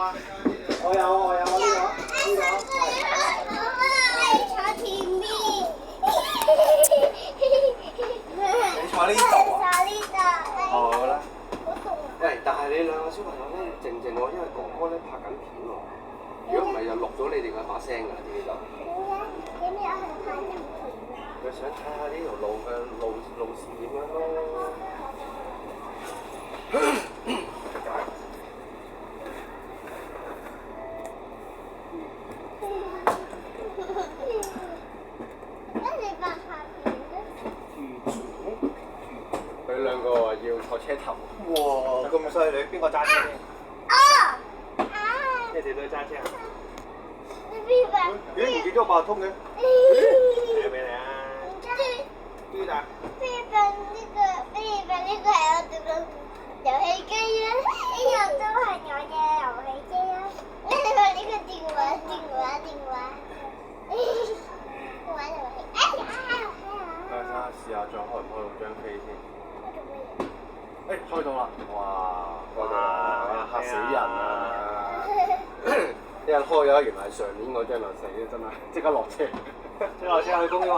啊？我有呢個。你坐前面。你坐呢度啊？坐呢度。好啦。好凍啊！喂，但係你兩個小朋友咧靜靜喎，因為哥哥咧拍緊片喎。如果唔係就錄咗你哋嘅把聲㗎，知唔知道？點解係拍緊片啊？佢想睇下呢條路嘅路線點樣咯。跟住拍片佢兩個話要坐車頭。哇！咁犀利，邊個揸車？啊！你哋都揸車啊？邊個？咦？唔見咗八達通嘅？俾你啊！邊啊？呢個係我哋嘅遊戲機啊！呢個都係我嘅遊戲機啊！呢個電話。玩遊戲。哎呀！睇下試下再開唔開到張飛先。誒，開到啦！哇！嚇死人啊！一開咗，原來係上年嗰張啊！死啦，真係即刻落車。即落車去公園玩。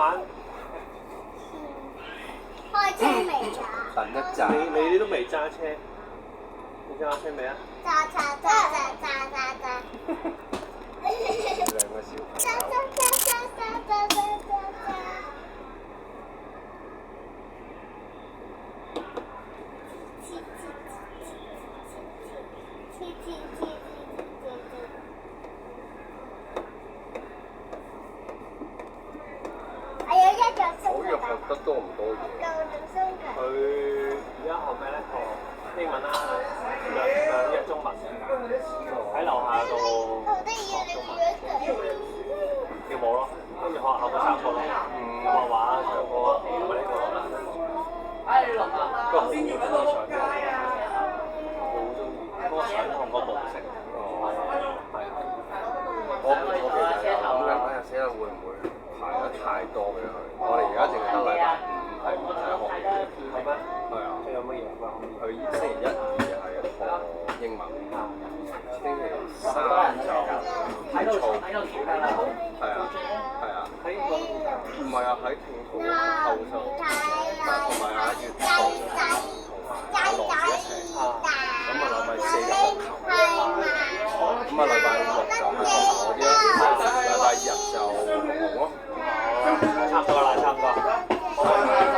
開車未㗎？等一陣。你都未揸車，你揸車未啊？揸。兩個小朋友。我有一個好肉學得多唔多嘢？佢而家學咩咧？學英文啦，兩日中文。喺樓下度學中文。跳舞咯，跟住學校嘅三個咯，畫畫、唱歌同埋呢個。個好中意上堂，好中意嗰個上堂個模式。係啊。我其實諗緊嗰日死啦，會唔會排得太多俾佢？我哋而家淨係得禮拜五係唔使學嘢。係咩？係啊。仲有乜嘢啊？佢星期一、二係學英文，星期三就體操。係啊，係啊。喺個唔係啊，喺聽圖後生，同埋阿月同阿羅一齊。咁啊，禮拜四就學球。咁啊，禮拜六就係學校嗰啲咯。禮拜日就學咯。差唔多啦，差唔多。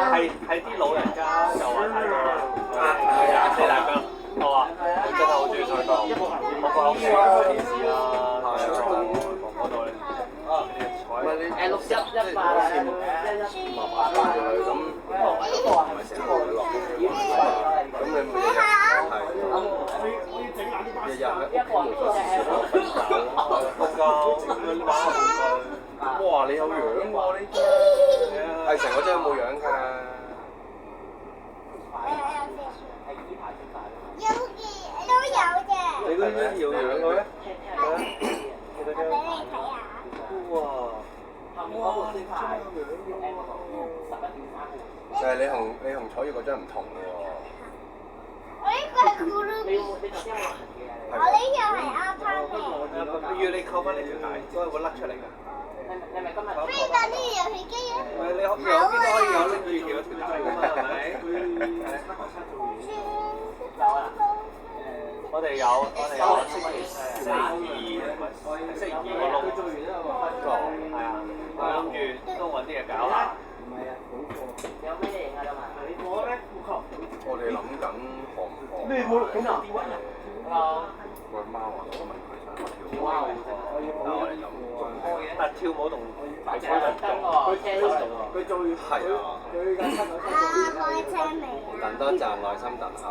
係啲老人家就話太多啦。係啊，四大家，好啊，我真係好中意上堂。我放屋企睇電視啊，嗰度咧。唔係你6、1、8好似麻麻住佢咁，唔係成日落公園玩。咁你每日係日日喺屋企無所事事瞓覺，玩下玩具。哇！你有樣喎呢張，係成個張有冇樣㗎？你嗰啲要樣嘅咩？我俾你睇下。哇！但係你同彩月嗰張唔同嘅喎。我呢個係咕嚕比，我呢個係阿潘味。要你扣翻呢條帶，所以會甩出嚟㗎。邊個呢個遊戲機啊？你有邊個可以有拎住條帶㗎嘛？係咪？我哋有星期二個窿，係啊，我諗住都揾啲嘢搞下。我哋諗緊學唔學？你冇咁難啲揾人。個貓啊，我問佢想跳舞，但係我哋諗但跳舞同排車運動，佢最係啊，開車未？等多陣耐心等候。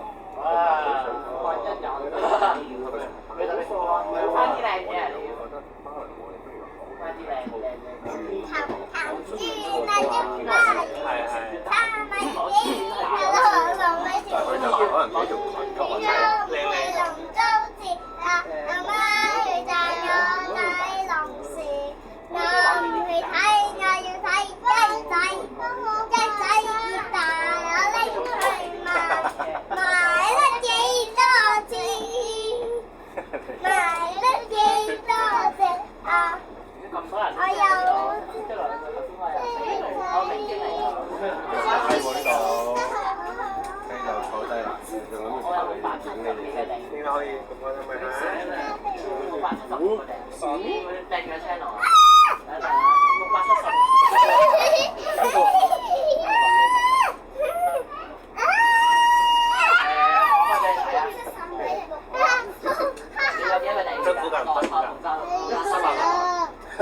辛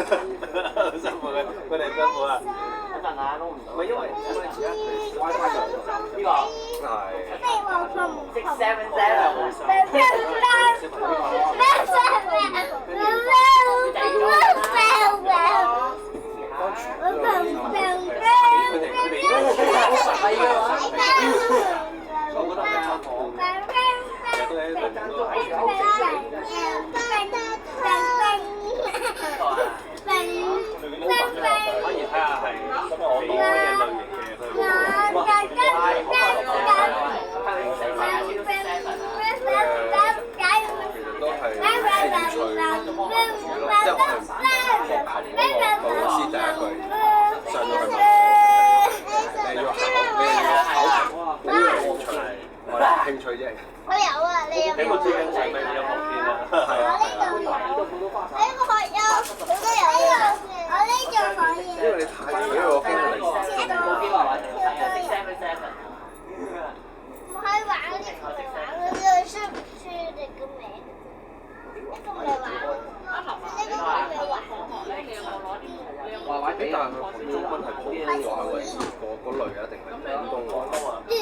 苦佢哋辛苦啊！一陣啊，撈唔到。唔係因為而家佢 WiFi 就呢個係。 反而睇下係我攞乜嘢類型嘅佢會。都係興趣娛樂，即係我係學琴嗰個老師第一句上到去問你要考呢樣興趣，我係興趣啫。我有啊，你有冇？呢個最緊係咪有學片啊？係啊。我呢個學有，佢都有呢個。我呢個可以。因為你太俾我經歷。我可以玩嗰啲佢嚟玩嗰啲，需唔需要你個名？呢個未玩，呢個未玩。但係佢廣東文係普通話為主，嗰類啊，定係廣東話？即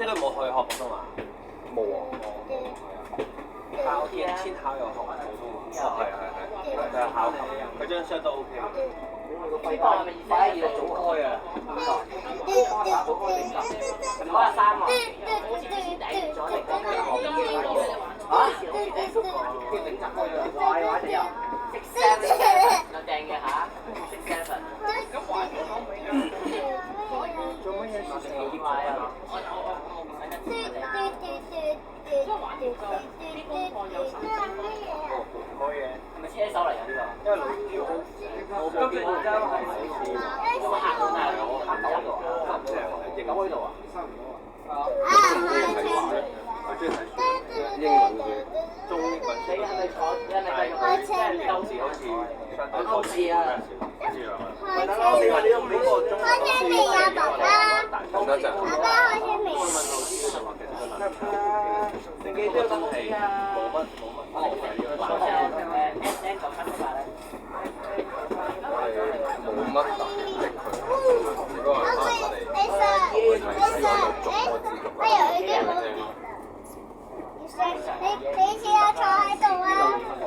係你冇去學廣東話？冇啊。考天考又學普通話。係。就係考琴，佢張相都 OK。飛波係咪意思係要早開啊？攞下衫啊！好似之前第一咗嚟講嘅嚇，整集開咗，壞話就有6 7有訂嘅嚇，6 7。做乜嘢？奇怪啊！冇嘢。係咪車手嚟㗎呢個？因為老師我冇見過真係好似有冇客到大佬？客到喺度啊？亦喺度啊？啊！我中意睇書，英文嘅。中英文。你係咪坐？你係咪繼續即係有時好似相對多啲啊。開車未啊，爸爸？等多陣。爸爸開車未啊？成機都真係冇乜學費嘅。冇乜特別的佢，如果係我哋會睇書嗰度逐個字逐個字嘅。你試下坐喺度啊，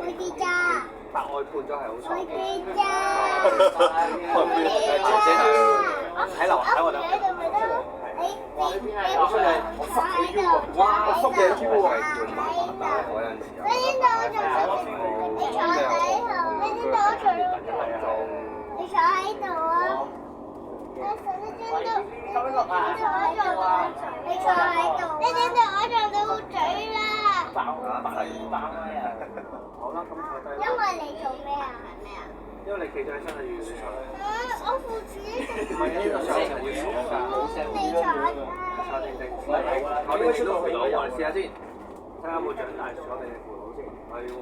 會跌㗎。拍外判咗係好爽嘅。會跌㗎。姐姐係喺樓下我哋。你我出嚟，我塞你腰喎！哇，我塞你腰喎！係叫麻麻打嗰陣時候。你知道我做咩？你坐喺度，你知道我做咩？你坐喺度啊！你坐喺度，你坐喺度，你知道我撞到嘴啦！爆啊！好啦，咁坐低。因為你做咩啊？係咩啊？因為你企咗起身係要你坐。我扶住。唔係呢個時候就會爽㗎。你坐啊！坐定定。我哋見到扶到，我哋試下先。睇下有冇長大坐定定扶到先。係喎。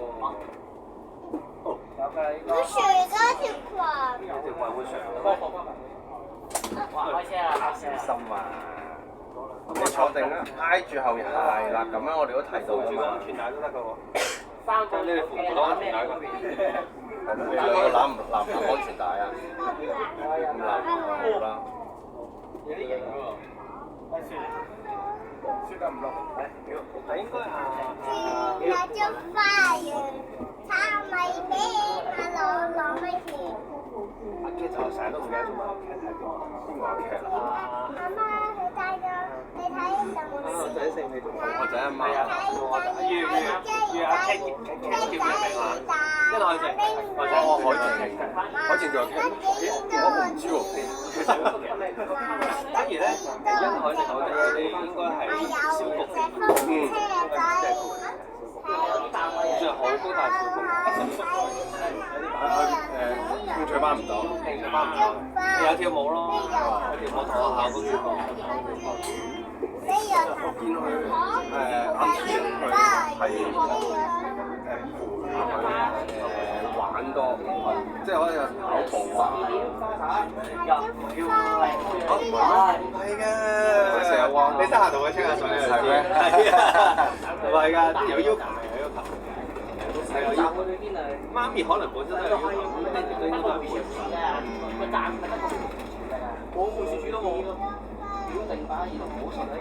哦。我除咗條裙。有條裙會上。哇！開車啦！開車啦！心啊！你坐定啦，挨住後係啦，咁樣我哋都睇到㗎嘛。安全帶都得㗎喎。三個你哋扶唔到安全帶㗎？你兩個攬唔攬安全帶啊？唔攬好啦。有啲型喎。輸得唔落。係應該那就快呀！他咪俾阿朗朗乜嘢？阿 K 就成日都唔記得咗嘛，阿 K 睇邊個？邊個阿 K 啊？阿媽佢帶咗你睇就我仔姓你做咩？我仔阿媽。睇要阿 K 叫咩名啊？一路海靜，或者我海靜，海靜仲有 K，我唔知喎 K。反而咧，因海靜嗰啲應該係小局。算係好高大小局。興趣班唔到，興趣班唔到。有跳舞咯，有跳舞同學校嗰啲。我見佢啱先佢係陪佢咁多，即係可以考圖畫。唔係嘅，佢成日話你得閒同佢吹下水啊？係咩？係啊，唔係㗎，有要求嘅，有要求。係有要求。媽咪可能本身都有要求，咁你哋都應該必要。我冇事主都冇。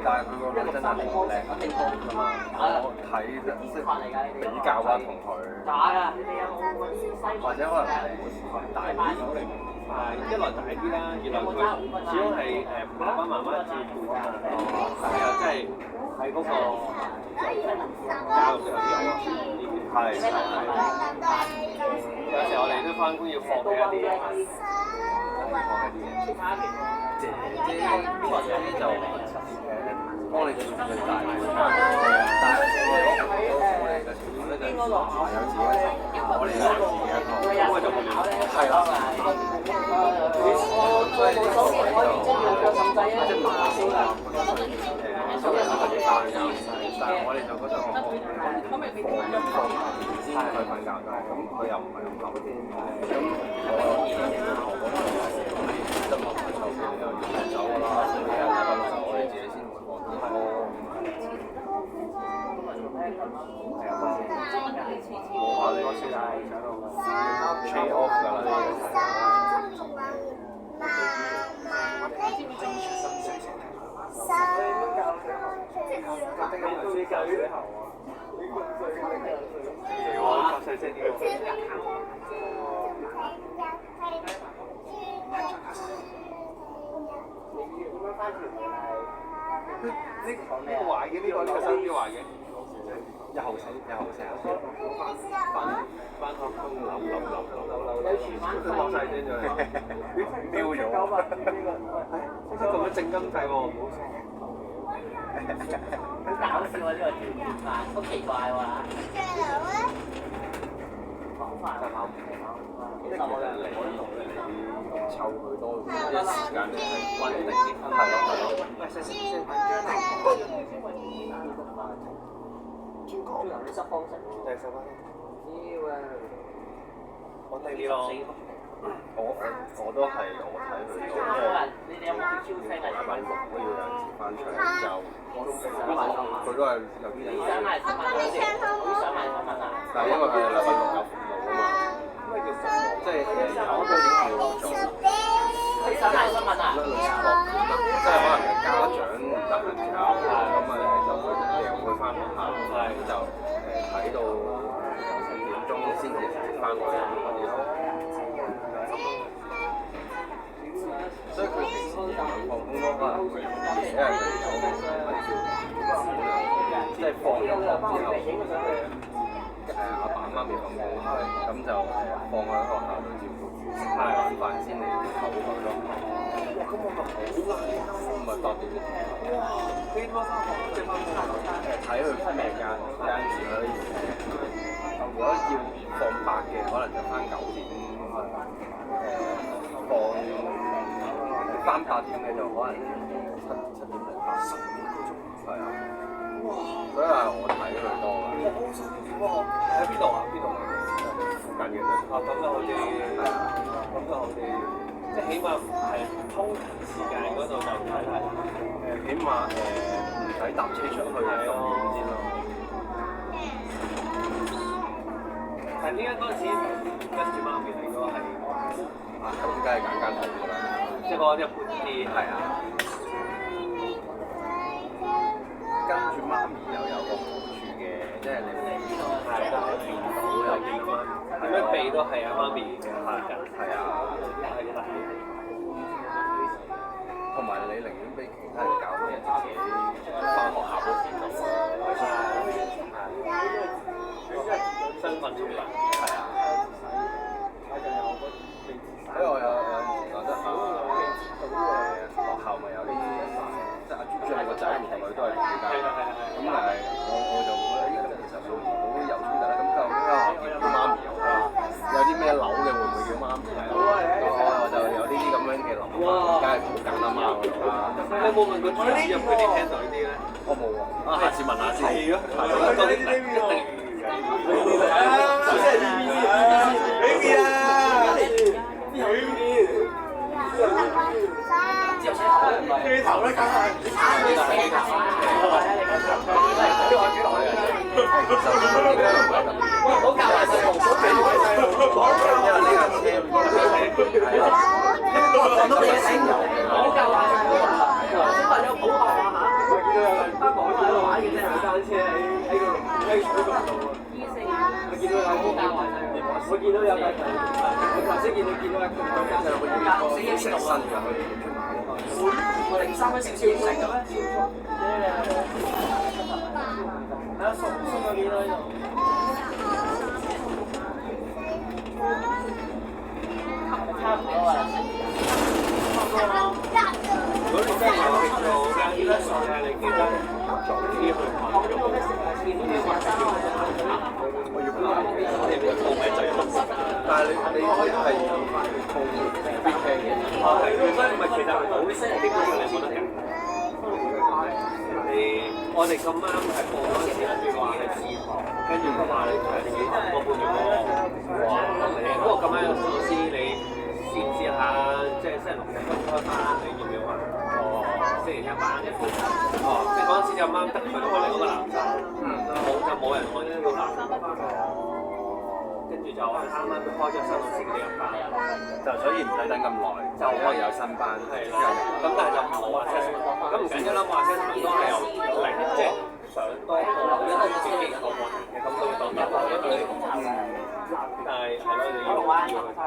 但係佢個女真係好靚，我睇即係比較啊同佢，或者可能大啲，一來大啲啦，二來佢始終係爸爸媽媽照顧啊，又即係喺嗰個教育上有係有時候我哋都翻工要放棄一啲嘢，姐姐或者就幫你照顧大，但係我哋嘅情況咧就有自己嘅情況，我哋有自己一個，咁我就冇聯絡。係啦，所以呢個位就即係麻煩啦。所以我哋大教，但係我哋就覺得我放一放先去瞓覺㗎，咁佢又唔係咁諗，咁我覺得麻煩就又要走㗎啦，所以我哋自己先會放啲咯。係啊，冇話你先係想到 trade off 㗎啦，呢個壞嘅，呢個新啲壞嘅，又好死，翻學都扭，都落晒先咗，飆咗，即係咁樣正金計喎，好搞笑啊！呢個條件法，好奇怪喎。即係我哋嚟呢度咧，你湊佢多啲時間，你係穩定啲，係咯。你濕方式喎。穩定啲咯。我都係我睇佢多，因為你哋有冇招聲啊？禮拜六都要有時翻場，就佢都係有啲人。想買新聞嗰啲，想買新聞啊！但係因為佢哋禮拜六有服務啊嘛，即係有嗰啲叫做想買新聞啊！類似樂團啦，即係可能係家長得閒教，咁啊就佢哋會翻學校，就睇到4點鐘先至翻去嗰啲咯。所以佢哋放工都可能會，因為佢哋有乜叫即係放咗學之後，阿爸媽咪放工，咁就放喺學校度照顧住，食晚飯先嚟唞佢咯。哇！咁我咪好難，唔係8點鐘。睇佢咩間，有陣時可以如果要放8嘅，可能就翻9點，翻8點嘅就可能7點零8，係啊。所以係我睇佢多㗎。喺邊度啊？邊度？附近嘅啫。咁都好啲，咁都好啲，即係起碼係通勤時間嗰度就睇睇。起碼唔使搭車出去10點先咯。但係點解嗰陣時跟住媽咪嚟嗰個係？咁梗係揀間好㗎啦。即係嗰一般啲。係啊。跟住媽咪又有個好處嘅，即係你係啦，見到又見到媽咪，點樣避都係阿媽咪嘅。係啊。同埋你寧願俾其他人教到人自己翻學校嗰時就身份重大。係啊。所以我有陣時覺得學校咪有啲即係阿朱係個仔同佢都係同佢教，咁但係我就覺得呢個其實會好有衝突啦。咁究竟間學校叫媽咪又好，有啲咩樓嘅會唔會叫媽咪啊？我就有呢啲咁樣嘅諗法，梗係好揀阿媽嗰度啦。你有冇問過主任佢哋聽到呢啲咧？我冇喎，下次問下先。係咯，多啲呢啲。到有冇教壞晒佢？我見到有計，我頭先見到一個食新嘅可以我哋3蚊少少食嘅咩？係啊，送咗幾多呢度？差唔多啊。如果你真係有興趣做間呢啲餸咧，你記得早啲去學用。我要講，你唔報名就要等時間。但係你可以係報必聽嘅。啊係，所以唔係其實好啲基本上你冇得揀。我哋咁啱係報嗰陣時，跟住話係試堂，跟住佢話你係自己等個半月喎。哇！不過咁啱有老師你試唔試下，即係星期六日都開班，你要唔要啊？哦，星期一班嘅。哦，即係嗰陣時就啱得佢同我哋嗰個男仔，冇人可以要男。跟住就啱啱開咗新老師嘅呢一班，就所以唔使等咁耐，就可以有新班。係啦，咁但係就冇話assessment，咁唔緊要啦，冇話assessment都係由零，即係上多個一個自己個過程嘅，咁都當有一對。但係係咯，你要去睇。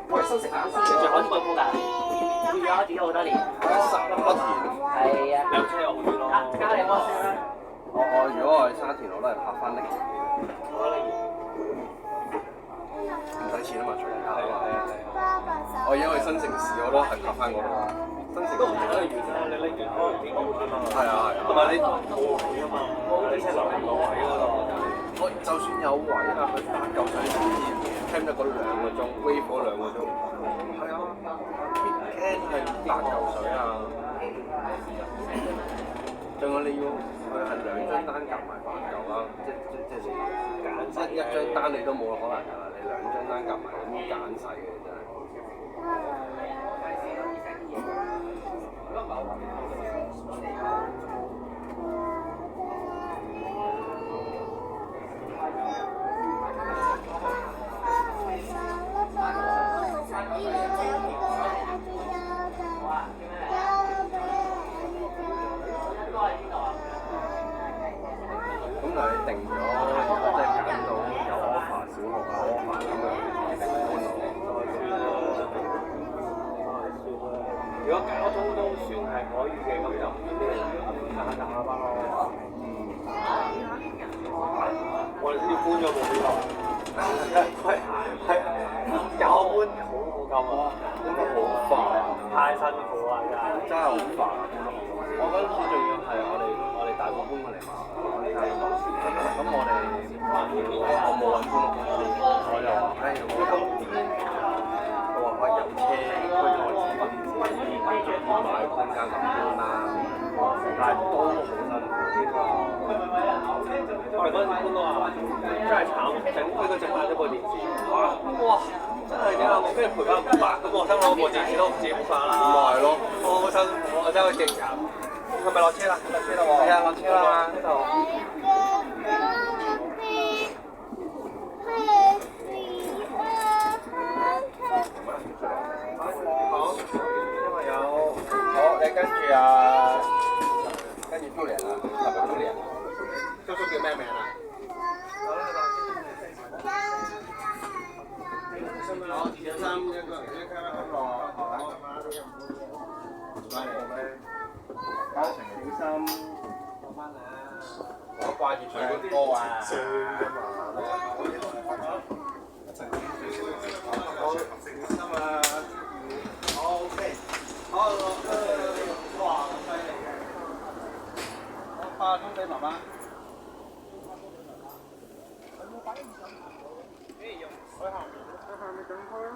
我哋新食啊，跟住可以報鋪㗎，住咗好多年。沙田。係啊。有車有去咯。加你摩先啦。我如果我係沙田，我都係拍翻嚟。唔使錢啊嘛，除咗卡啊嘛。我而家去新城市，我都係拍翻嗰度。新城市都唔可以遠啦，你拎完可能幾個啫嘛。係啊係啊。同埋你冇位啊嘛，你車留唔到位嗰度。我就算有位啊，佢8嚿水先至聽得嗰2個鐘 ，wave 嗰2個鐘。係啊 ，can 係8嚿水啊。仲有你要佢係2張單夾埋8嚿啦，即係你揀一張單你都冇可能㗎啦，你2張單夾埋咁揀晒嘅真係。咁但係你定咗，如果真係揀到有 offer 小學啊 offer 咁樣，如果交通都算係可以嘅，咁就下班咯。我哋先至搬咗部呢個，係有搬好夠啊，搬得好快，太辛苦啦真係好煩。我嗰陣時仲要係我哋大埔搬過嚟嘛，咁我哋我冇揾搬屋公司，我就話誒咁點？我話有車，佢同我自己買空間咁搬啦，但係都好辛苦。我哋嗰陣時搬到啊，真係慘，整佢嗰隻買咗部電視，哇！真係點啊？我跟住賠翻500，咁我心諗我部電視都唔止500啦。唔係咯，我好辛苦，我真係勁慘。係咪落車啦？落車啦喎！係啊，落車啦呢度。好，因為有好，你跟住啊，跟住蘇聯啊，係咪蘇聯？叔叔叫咩名啊？好，前3一個，一開開落，好。搞成小心，我掛住唱歌啊！唱㗎嘛，好小心啊！好 OK， 好，哇，咁犀利嘅，我化妝俾媽媽。可以用，喺下面整開咯。